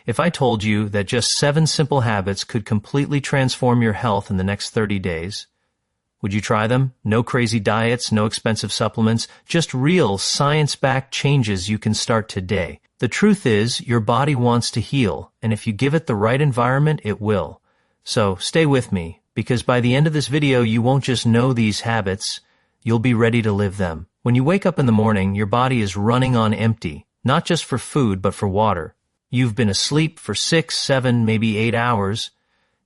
If I told you that just 7 simple habits could completely transform your health in the next 30 days, would you try them? No crazy diets, no expensive supplements, just real science-backed changes you can start today. The truth is, your body wants to heal, and if you give it the right environment, it will. So stay with me, because by the end of this video, you won't just know these habits, you'll be ready to live them. When you wake up in the morning, your body is running on empty, not just for food, but for water. You've been asleep for 6, 7, maybe 8 hours,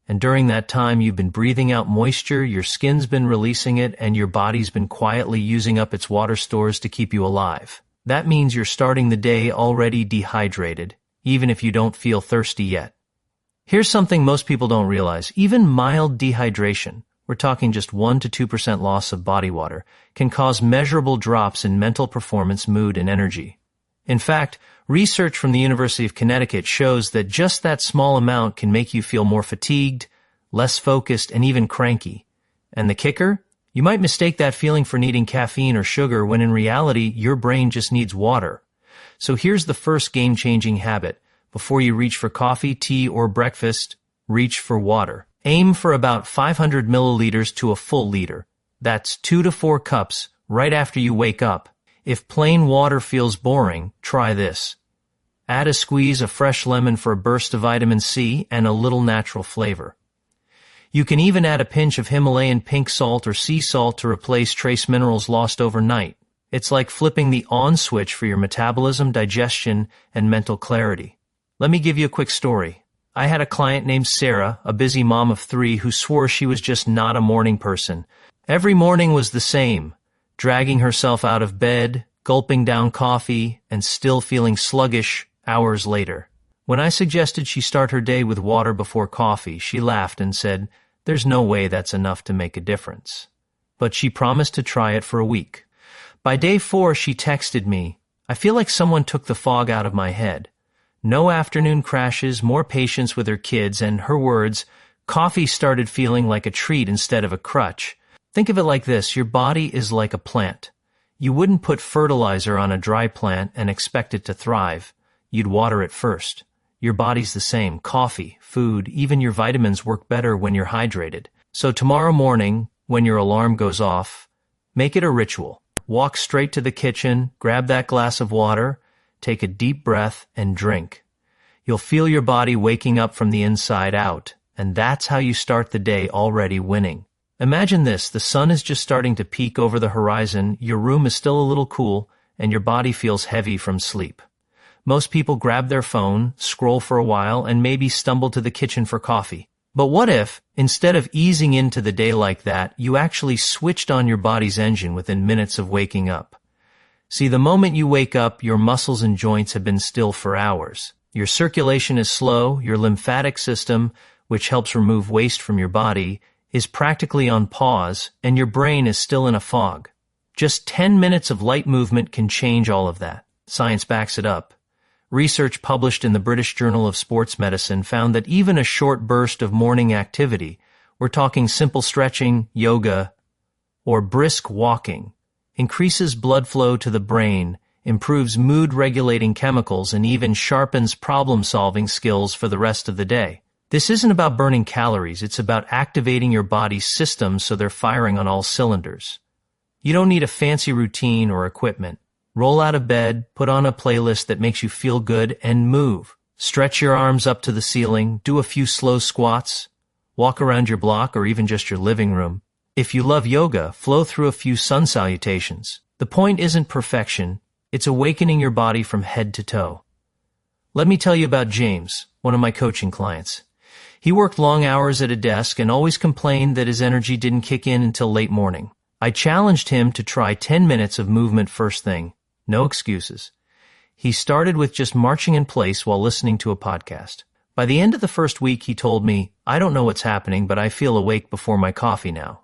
and during that time, you've been breathing out moisture, your skin's been releasing it, and your body's been quietly using up its water stores to keep you alive. That means you're starting the day already dehydrated, even if you don't feel thirsty yet. Here's something most people don't realize. Even mild dehydration, we're talking just 1 to 2% loss of body water, can cause measurable drops in mental performance, mood, and energy. In fact, research from the University of Connecticut shows that just that small amount can make you feel more fatigued, less focused, and even cranky. And the kicker? You might mistake that feeling for needing caffeine or sugar when in reality, your brain just needs water. So here's the first game-changing habit. Before you reach for coffee, tea, or breakfast, reach for water. Aim for about 500 milliliters to a full liter. That's 2 to 4 cups right after you wake up. If plain water feels boring, try this. Add a squeeze of fresh lemon for a burst of vitamin C and a little natural flavor. You can even add a pinch of Himalayan pink salt or sea salt to replace trace minerals lost overnight. It's like flipping the on switch for your metabolism, digestion, and mental clarity. Let me give you a quick story. I had a client named Sarah, a busy mom of 3, who swore she was just not a morning person. Every morning was the same, dragging herself out of bed, gulping down coffee, and still feeling sluggish hours later. When I suggested she start her day with water before coffee, she laughed and said, "There's no way that's enough to make a difference." But she promised to try it for a week. By day 4, she texted me, "I feel like someone took the fog out of my head." No afternoon crashes, more patience with her kids, and her words, coffee started feeling like a treat instead of a crutch. Think of it like this, your body is like a plant. You wouldn't put fertilizer on a dry plant and expect it to thrive. You'd water it first. Your body's the same. Coffee, food, even your vitamins work better when you're hydrated. So tomorrow morning, when your alarm goes off, make it a ritual. Walk straight to the kitchen, grab that glass of water, take a deep breath, and drink. You'll feel your body waking up from the inside out, and that's how you start the day already winning. Imagine this, the sun is just starting to peek over the horizon, your room is still a little cool, and your body feels heavy from sleep. Most people grab their phone, scroll for a while, and maybe stumble to the kitchen for coffee. But what if, instead of easing into the day like that, you actually switched on your body's engine within minutes of waking up? See, the moment you wake up, your muscles and joints have been still for hours. Your circulation is slow, your lymphatic system, which helps remove waste from your body, is practically on pause, and your brain is still in a fog. Just 10 minutes of light movement can change all of that. Science backs it up. Research published in the British Journal of Sports Medicine found that even a short burst of morning activity, we're talking simple stretching, yoga, or brisk walking, increases blood flow to the brain, improves mood-regulating chemicals, and even sharpens problem-solving skills for the rest of the day. This isn't about burning calories, it's about activating your body's systems so they're firing on all cylinders. You don't need a fancy routine or equipment. Roll out of bed, put on a playlist that makes you feel good, and move. Stretch your arms up to the ceiling, do a few slow squats, walk around your block or even just your living room. If you love yoga, flow through a few sun salutations. The point isn't perfection, it's awakening your body from head to toe. Let me tell you about James, one of my coaching clients. He worked long hours at a desk and always complained that his energy didn't kick in until late morning. I challenged him to try 10 minutes of movement first thing. No excuses. He started with just marching in place while listening to a podcast. By the end of the first week, he told me, "I don't know what's happening, but I feel awake before my coffee now."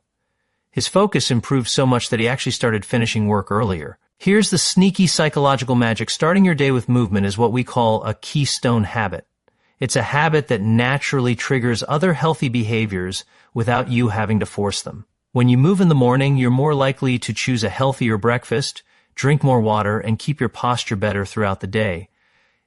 His focus improved so much that he actually started finishing work earlier. Here's the sneaky psychological magic. Starting your day with movement is what we call a keystone habit. It's a habit that naturally triggers other healthy behaviors without you having to force them. When you move in the morning, you're more likely to choose a healthier breakfast, drink more water, and keep your posture better throughout the day.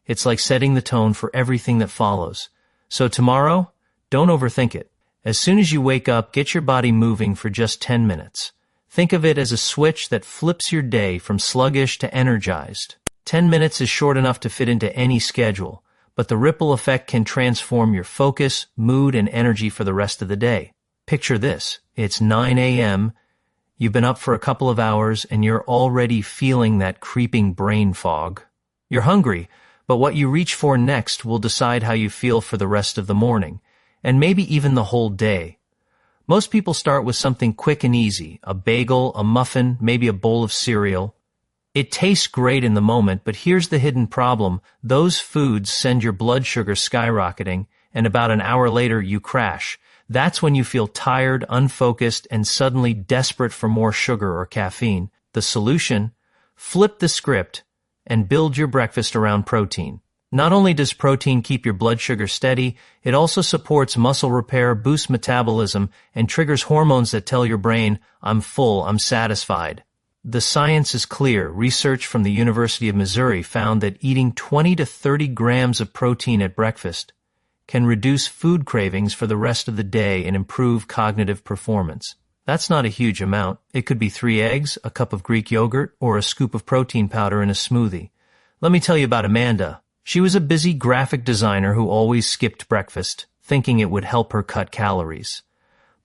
It's like setting the tone for everything that follows. So tomorrow, don't overthink it. As soon as you wake up, get your body moving for just 10 minutes. Think of it as a switch that flips your day from sluggish to energized. 10 minutes is short enough to fit into any schedule, but the ripple effect can transform your focus, mood, and energy for the rest of the day. Picture this. It's 9 a.m., you've been up for a couple of hours, and you're already feeling that creeping brain fog. You're hungry, but what you reach for next will decide how you feel for the rest of the morning, and maybe even the whole day. Most people start with something quick and easy, a bagel, a muffin, maybe a bowl of cereal. It tastes great in the moment, but here's the hidden problem. Those foods send your blood sugar skyrocketing, and about an hour later you crash. That's when you feel tired, unfocused, and suddenly desperate for more sugar or caffeine. The solution? Flip the script and build your breakfast around protein. Not only does protein keep your blood sugar steady, it also supports muscle repair, boosts metabolism, and triggers hormones that tell your brain, I'm full, I'm satisfied. The science is clear. Research from the University of Missouri found that eating 20 to 30 grams of protein at breakfast can reduce food cravings for the rest of the day and improve cognitive performance. That's not a huge amount. It could be 3 eggs, a cup of Greek yogurt, or a scoop of protein powder in a smoothie. Let me tell you about Amanda. She was a busy graphic designer who always skipped breakfast, thinking it would help her cut calories.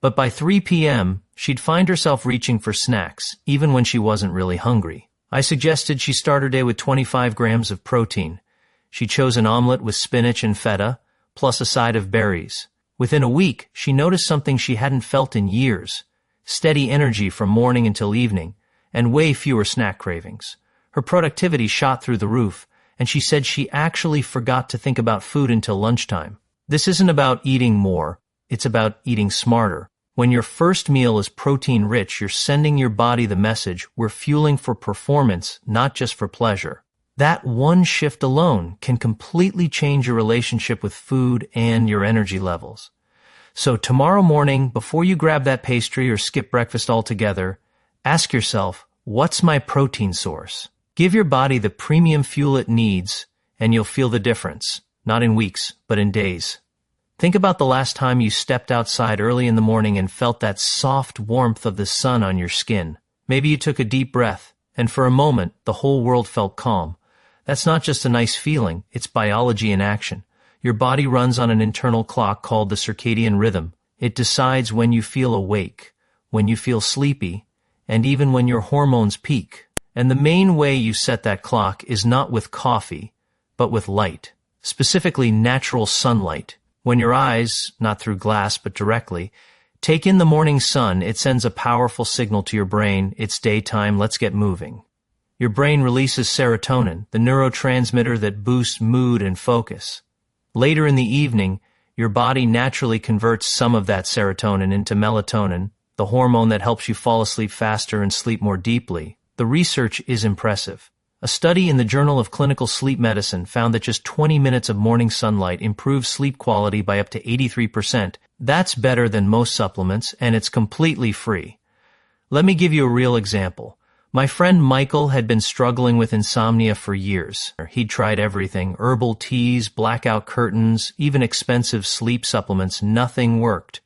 But by 3 p.m., she'd find herself reaching for snacks, even when she wasn't really hungry. I suggested she start her day with 25 grams of protein. She chose an omelet with spinach and feta, plus a side of berries. Within a week, she noticed something she hadn't felt in years: steady energy from morning until evening, and way fewer snack cravings. Her productivity shot through the roof, and she said she actually forgot to think about food until lunchtime. This isn't about eating more, it's about eating smarter. When your first meal is protein-rich, you're sending your body the message, we're fueling for performance, not just for pleasure. That one shift alone can completely change your relationship with food and your energy levels. So tomorrow morning, before you grab that pastry or skip breakfast altogether, ask yourself, what's my protein source? Give your body the premium fuel it needs, and you'll feel the difference, not in weeks, but in days. Think about the last time you stepped outside early in the morning and felt that soft warmth of the sun on your skin. Maybe you took a deep breath, and for a moment, the whole world felt calm. That's not just a nice feeling, it's biology in action. Your body runs on an internal clock called the circadian rhythm. It decides when you feel awake, when you feel sleepy, and even when your hormones peak. And the main way you set that clock is not with coffee, but with light, specifically natural sunlight. When your eyes, not through glass but directly, take in the morning sun, it sends a powerful signal to your brain, it's daytime, let's get moving. Your brain releases serotonin, the neurotransmitter that boosts mood and focus. Later in the evening, your body naturally converts some of that serotonin into melatonin, the hormone that helps you fall asleep faster and sleep more deeply. The research is impressive. A study in the Journal of Clinical Sleep Medicine found that just 20 minutes of morning sunlight improves sleep quality by up to 83%. That's better than most supplements, and it's completely free. Let me give you a real example. My friend Michael had been struggling with insomnia for years. He'd tried everything: herbal teas, blackout curtains, even expensive sleep supplements. Nothing worked.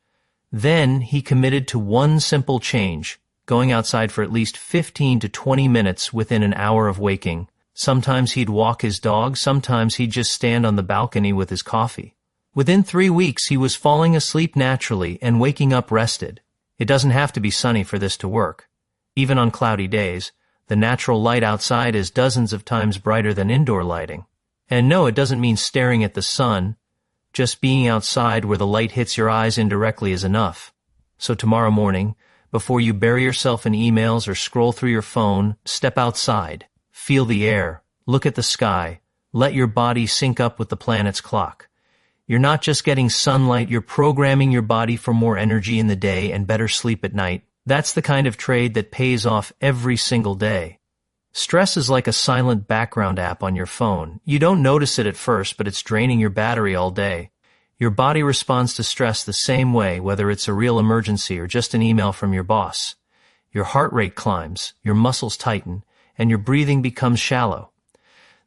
Then he committed to one simple change: going outside for at least 15 to 20 minutes within an hour of waking. Sometimes he'd walk his dog, sometimes he'd just stand on the balcony with his coffee. Within 3 weeks, he was falling asleep naturally and waking up rested. It doesn't have to be sunny for this to work. Even on cloudy days, the natural light outside is dozens of times brighter than indoor lighting. And no, it doesn't mean staring at the sun. Just being outside where the light hits your eyes indirectly is enough. So tomorrow morning, before you bury yourself in emails or scroll through your phone, step outside, feel the air, look at the sky, let your body sync up with the planet's clock. You're not just getting sunlight, you're programming your body for more energy in the day and better sleep at night. That's the kind of trade that pays off every single day. Stress is like a silent background app on your phone. You don't notice it at first, but it's draining your battery all day. Your body responds to stress the same way, whether it's a real emergency or just an email from your boss. Your heart rate climbs, your muscles tighten, and your breathing becomes shallow.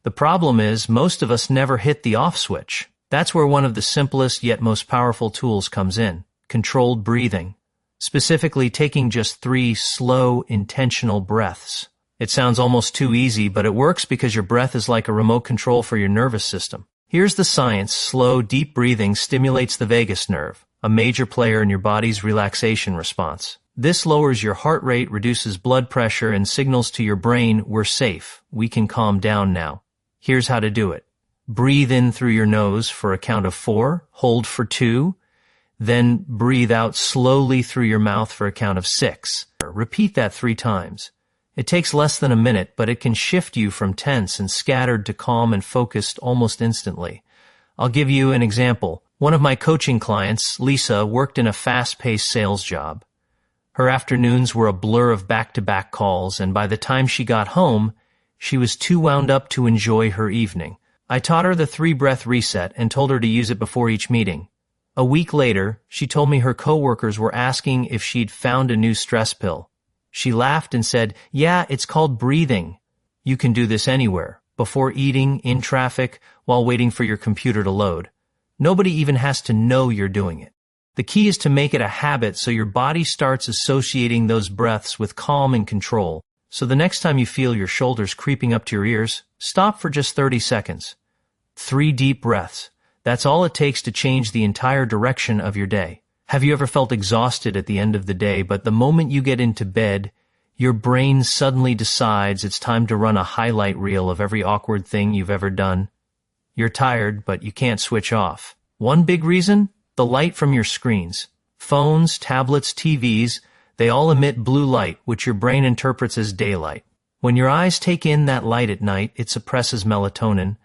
The problem is, most of us never hit the off switch. That's where one of the simplest yet most powerful tools comes in: controlled breathing. Specifically, taking just 3 slow, intentional breaths. It sounds almost too easy, but it works because your breath is like a remote control for your nervous system. Here's the science: slow, deep breathing stimulates the vagus nerve, a major player in your body's relaxation response. This lowers your heart rate, reduces blood pressure, and signals to your brain, we're safe, we can calm down now. Here's how to do it. Breathe in through your nose for a count of 4, hold for 2, then breathe out slowly through your mouth for a count of 6. Repeat that 3 times. It takes less than a minute, but it can shift you from tense and scattered to calm and focused almost instantly. I'll give you an example. One of my coaching clients, Lisa, worked in a fast-paced sales job. Her afternoons were a blur of back-to-back calls, and by the time she got home, she was too wound up to enjoy her evening. I taught her the 3-breath reset and told her to use it before each meeting. A week later, she told me her coworkers were asking if she'd found a new stress pill. She laughed and said, "Yeah, it's called breathing. You can do this anywhere, before eating, in traffic, while waiting for your computer to load. Nobody even has to know you're doing it." The key is to make it a habit so your body starts associating those breaths with calm and control. So the next time you feel your shoulders creeping up to your ears, stop for just 30 seconds. 3 deep breaths. That's all it takes to change the entire direction of your day. Have you ever felt exhausted at the end of the day, but the moment you get into bed, your brain suddenly decides it's time to run a highlight reel of every awkward thing you've ever done? You're tired, but you can't switch off. One big reason? The light from your screens. Phones, tablets, TVs, they all emit blue light, which your brain interprets as daylight. When your eyes take in that light at night, it suppresses melatonin,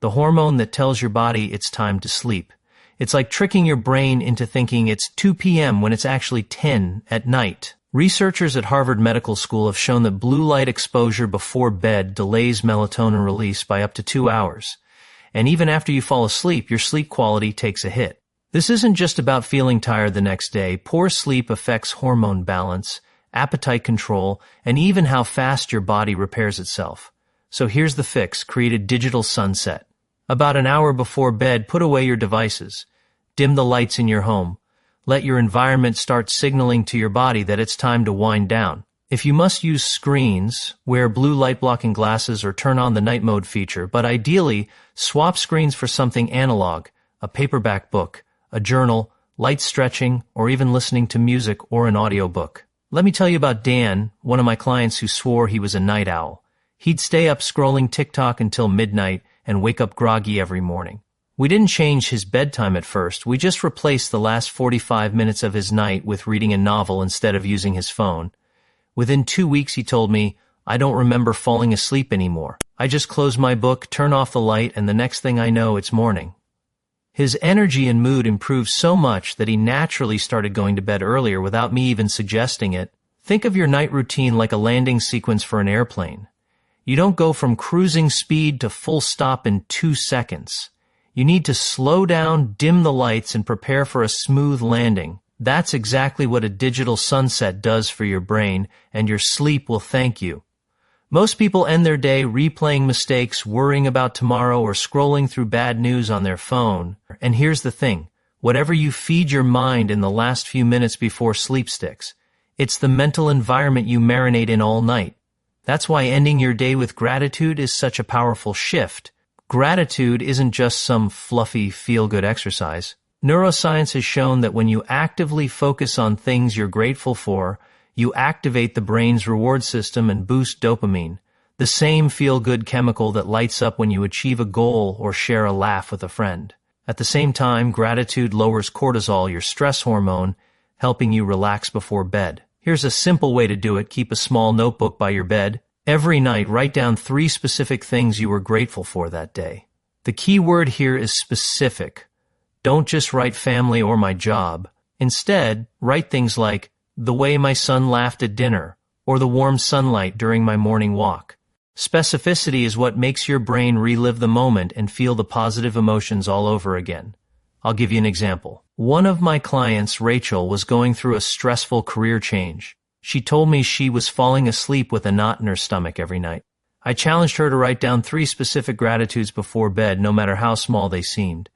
the hormone that tells your body it's time to sleep. It's like tricking your brain into thinking it's 2 p.m. when it's actually 10 at night. Researchers at Harvard Medical School have shown that blue light exposure before bed delays melatonin release by up to 2 hours. And even after you fall asleep, your sleep quality takes a hit. This isn't just about feeling tired the next day. Poor sleep affects hormone balance, appetite control, and even how fast your body repairs itself. So here's the fix: create a digital sunset. About an hour before bed, put away your devices. Dim the lights in your home. Let your environment start signaling to your body that it's time to wind down. If you must use screens, wear blue light-blocking glasses or turn on the night mode feature, but ideally, swap screens for something analog, a paperback book, a journal, light stretching, or even listening to music or an audiobook. Let me tell you about Dan, one of my clients who swore he was a night owl. He'd stay up scrolling TikTok until midnight and wake up groggy every morning. We didn't change his bedtime at first. We just replaced the last 45 minutes of his night with reading a novel instead of using his phone. Within 2 weeks, he told me, "I don't remember falling asleep anymore. I just close my book, turn off the light, and the next thing I know, it's morning." His energy and mood improved so much that he naturally started going to bed earlier without me even suggesting it. Think of your night routine like a landing sequence for an airplane. You don't go from cruising speed to full stop in 2 seconds. You need to slow down, dim the lights, and prepare for a smooth landing. That's exactly what a digital sunset does for your brain, and your sleep will thank you. Most people end their day replaying mistakes, worrying about tomorrow, or scrolling through bad news on their phone. And here's the thing: whatever you feed your mind in the last few minutes before sleep sticks, it's the mental environment you marinate in all night. That's why ending your day with gratitude is such a powerful shift. Gratitude isn't just some fluffy, feel-good exercise. Neuroscience has shown that when you actively focus on things you're grateful for, you activate the brain's reward system and boost dopamine, the same feel-good chemical that lights up when you achieve a goal or share a laugh with a friend. At the same time, gratitude lowers cortisol, your stress hormone, helping you relax before bed. Here's a simple way to do it. Keep a small notebook by your bed. Every night, write down 3 specific things you were grateful for that day. The key word here is specific. Don't just write family or my job. Instead, write things like the way my son laughed at dinner, or the warm sunlight during my morning walk. Specificity is what makes your brain relive the moment and feel the positive emotions all over again. I'll give you an example. One of my clients, Rachel, was going through a stressful career change. She told me she was falling asleep with a knot in her stomach every night. I challenged her to write down 3 specific gratitudes before bed, no matter how small they seemed.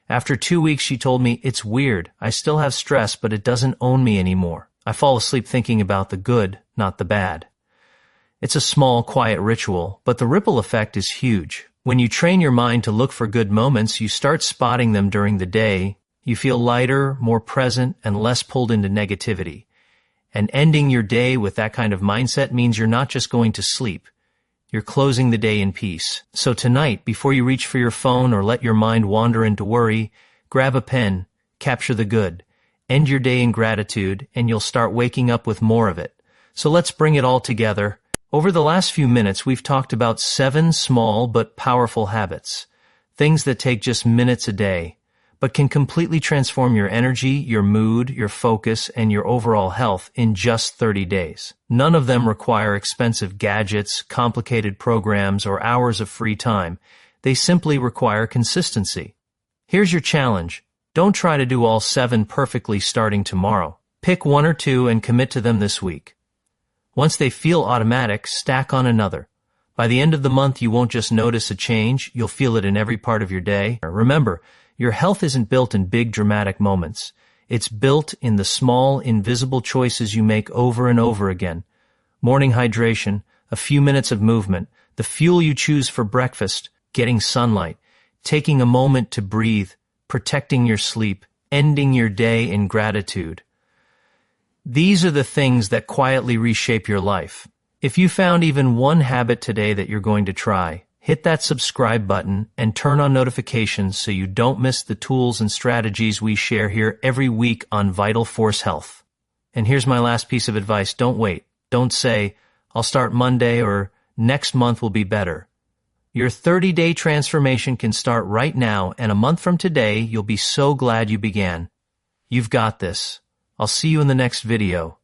After 2 weeks, she told me, "It's weird. I still have stress, but it doesn't own me anymore. I fall asleep thinking about the good, not the bad." It's a small, quiet ritual, but the ripple effect is huge. When you train your mind to look for good moments, you start spotting them during the day. You feel lighter, more present, and less pulled into negativity. And ending your day with that kind of mindset means you're not just going to sleep. You're closing the day in peace. So tonight, before you reach for your phone or let your mind wander into worry, grab a pen, capture the good, end your day in gratitude, and you'll start waking up with more of it. So let's bring it all together. Over the last few minutes, we've talked about 7 small but powerful habits, things that take just minutes a day, but can completely transform your energy, your mood, your focus, and your overall health in just 30 days. None of them require expensive gadgets, complicated programs, or hours of free time. They simply require consistency. Here's your challenge. Don't try to do all 7 perfectly starting tomorrow. Pick 1 or 2 and commit to them this week. Once they feel automatic, stack on another. By the end of the month, you won't just notice a change, you'll feel it in every part of your day. Remember, your health isn't built in big dramatic moments. It's built in the small, invisible choices you make over and over again. Morning hydration, a few minutes of movement, the fuel you choose for breakfast, getting sunlight, taking a moment to breathe, protecting your sleep, ending your day in gratitude. These are the things that quietly reshape your life. If you found even one habit today that you're going to try, hit that subscribe button and turn on notifications so you don't miss the tools and strategies we share here every week on Vital Force Health. And here's my last piece of advice. Don't wait. Don't say, "I'll start Monday" or "next month will be better." Your 30-day transformation can start right now, and a month from today, you'll be so glad you began. You've got this. I'll see you in the next video.